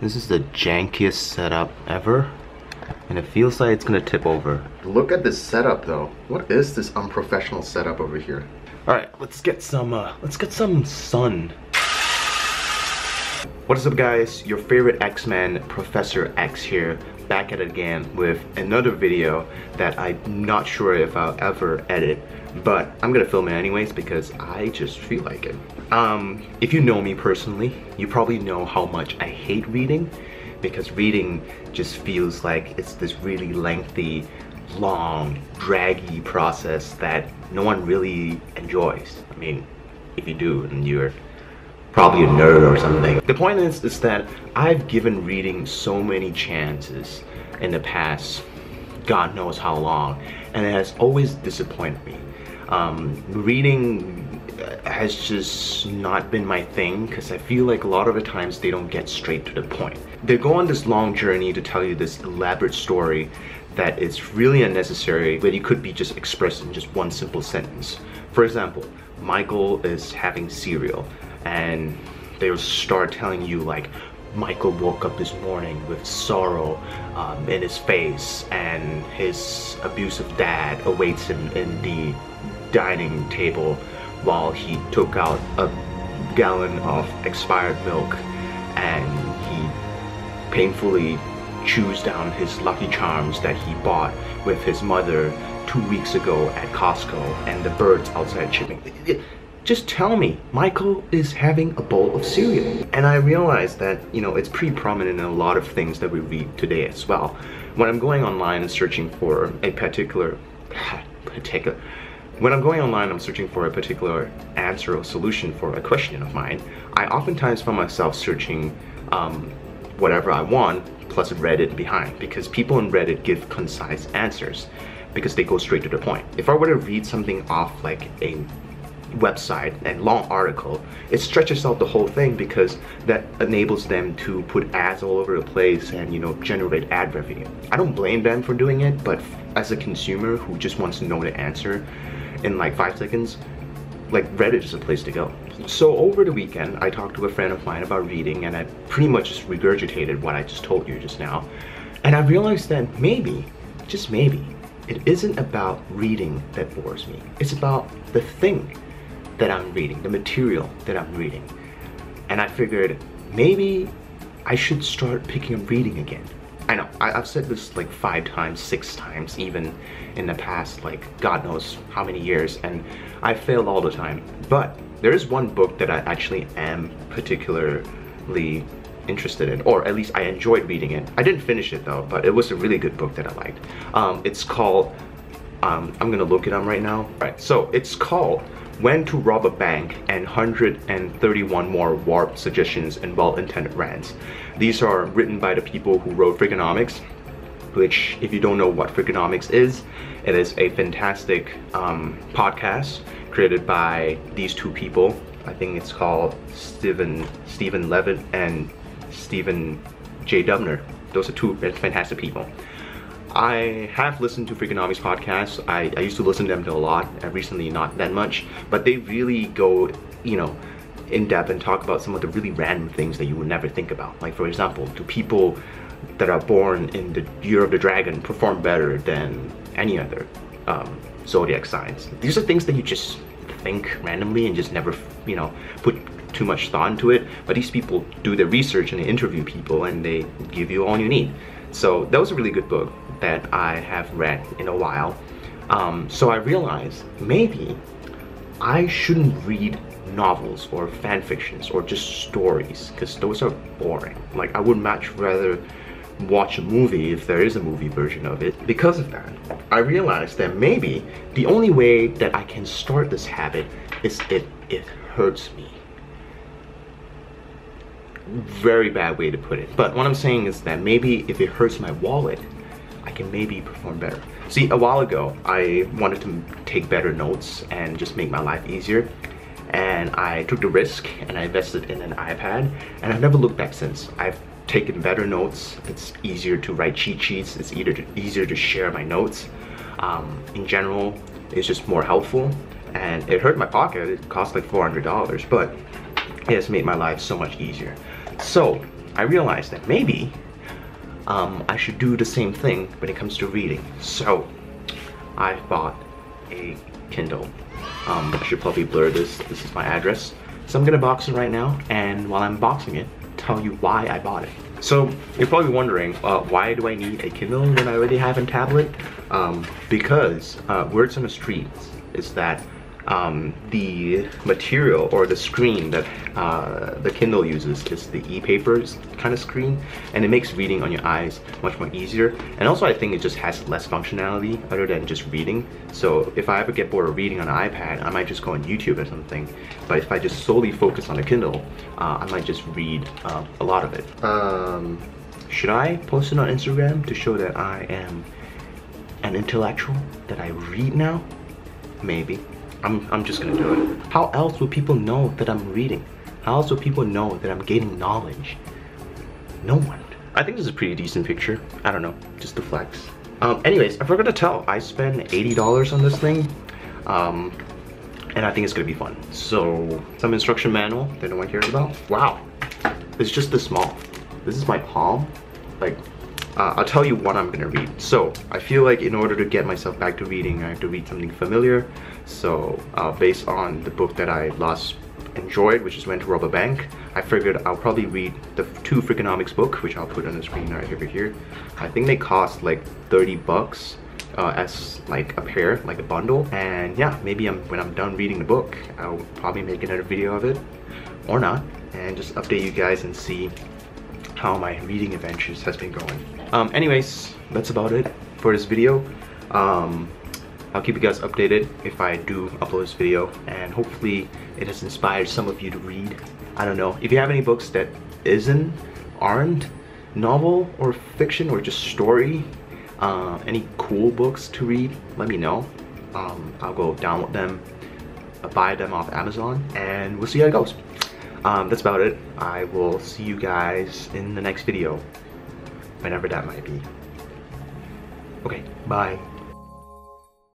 This is the jankiest setup ever, and it feels like it's gonna tip over. Look at this setup though. What is this unprofessional setup over here? All right, let's get some sun. What is up guys, your favorite X-Man, Professor X here, back at it again with another video that I'm not sure if I'll ever edit, but I'm gonna film it anyways because I just feel like it. If you know me personally, you probably know how much I hate reading, because reading just feels like it's this really lengthy, long, draggy process that no one really enjoys. I mean, if you do, then you're probably a nerd or something. The point is that I've given reading so many chances in the past, God knows how long, and it has always disappointed me. Reading has just not been my thing because I feel like a lot of the times they don't get straight to the point. They go on this long journey to tell you this elaborate story that is really unnecessary, but it could be just expressed in just one simple sentence. For example, Michael is having cereal and they'll start telling you like, Michael woke up this morning with sorrow in his face, and his abusive dad awaits him in the dining table while he took out a gallon of expired milk and he painfully chews down his Lucky Charms that he bought with his mother 2 weeks ago at Costco, and the birds outside chirping. Just tell me, Michael is having a bowl of cereal. And I realized that, you know, it's pretty prominent in a lot of things that we read today as well. When I'm going online and searching for a particular answer or solution for a question of mine, I oftentimes find myself searching whatever I want, plus Reddit behind, because people in Reddit give concise answers, because they go straight to the point. If I were to read something off like a website and long article, it stretches out the whole thing because that enables them to put ads all over the place and, you know, generate ad revenue. I don't blame them for doing it, but as a consumer who just wants to know the answer in like 5 seconds, like Reddit is a place to go. So over the weekend, I talked to a friend of mine about reading, and I pretty much just regurgitated what I just told you just now. And I realized that maybe, just maybe, it isn't about reading that bores me. It's about the thing that I'm reading, the material that I'm reading. And I figured maybe I should start picking up reading again. I know, I've said this like 5 times, 6 times even in the past, like God knows how many years, and I failed all the time. But there is one book that I actually am particularly interested in, or at least I enjoyed reading it. I didn't finish it though, but it was a really good book that I liked. It's called, I'm gonna look it up right now. Right, so it's called When to Rob a Bank and 131 More Warped Suggestions and Well-Intended Rants. These are written by the people who wrote Freakonomics, which, if you don't know what Freakonomics is, it is a fantastic podcast created by these two people. I think it's called Stephen Levitt and Stephen J. Dubner. Those are two fantastic people. I have listened to Freakonomics podcasts. I used to listen to them a lot, and recently not that much, but they really go, you know, in depth and talk about some of the really random things that you would never think about. Like, for example, do people that are born in the year of the dragon perform better than any other zodiac signs? These are things that you just think randomly and just never, you know, put too much thought into it, but these people do their research and they interview people and they give you all you need. So that was a really good book that I have read in a while. So I realized maybe I shouldn't read novels or fan fictions or just stories, because those are boring. Like, I would much rather watch a movie if there is a movie version of it. Because of that, I realized that maybe the only way that I can start this habit is if it hurts me. Very bad way to put it, but what I'm saying is that maybe if it hurts my wallet, I can maybe perform better. See, a while ago, I wanted to take better notes and just make my life easier, and I took the risk and I invested in an iPad, and I've never looked back since. I've taken better notes. It's easier to write cheat sheets. It's easier to share my notes. In general, it's just more helpful, and it hurt my pocket. It cost like $400, but it has made my life so much easier. So I realized that maybe I should do the same thing when it comes to reading. So I bought a Kindle. I should probably blur this. This is my address. So I'm gonna box it right now, and while I'm boxing it, tell you why I bought it. So you're probably wondering, why do I need a Kindle when I already have a tablet? Because words on the streets is that the material or the screen that the Kindle uses is the e-papers kind of screen, and it makes reading on your eyes much more easier. And also I think it just has less functionality other than just reading. So if I ever get bored of reading on an iPad, I might just go on YouTube or something. But if I just solely focus on the Kindle, I might just read a lot of it. Should I post it on Instagram to show that I am an intellectual, that I read now? Maybe. I'm just gonna do it. How else will people know that I'm reading? How else will people know that I'm gaining knowledge? No one. I think this is a pretty decent picture. I don't know, just to flex. Anyways, I forgot to tell, I spent $80 on this thing. And I think it's gonna be fun. So, some instruction manual that no one cares about. Wow, it's just this small. This is my palm. Like, I'll tell you what I'm gonna read. So I feel like in order to get myself back to reading, I have to read something familiar. So based on the book that I last enjoyed, which is When to Rob a Bank, I figured I'll probably read the 2 Freakonomics book, which I'll put on the screen right over here. I think they cost like 30 bucks as like a pair, like a bundle. And yeah, maybe when I'm done reading the book, I'll probably make another video of it, or not, and just update you guys and see how my reading adventures has been going. Anyways, that's about it for this video. I'll keep you guys updated if I do upload this video, and hopefully it has inspired some of you to read. I don't know, if you have any books that aren't novel or fiction or just story, any cool books to read, let me know. I'll go download them, buy them off Amazon, and we'll see how it goes. That's about it. I will see you guys in the next video, whenever that might be. Okay, bye.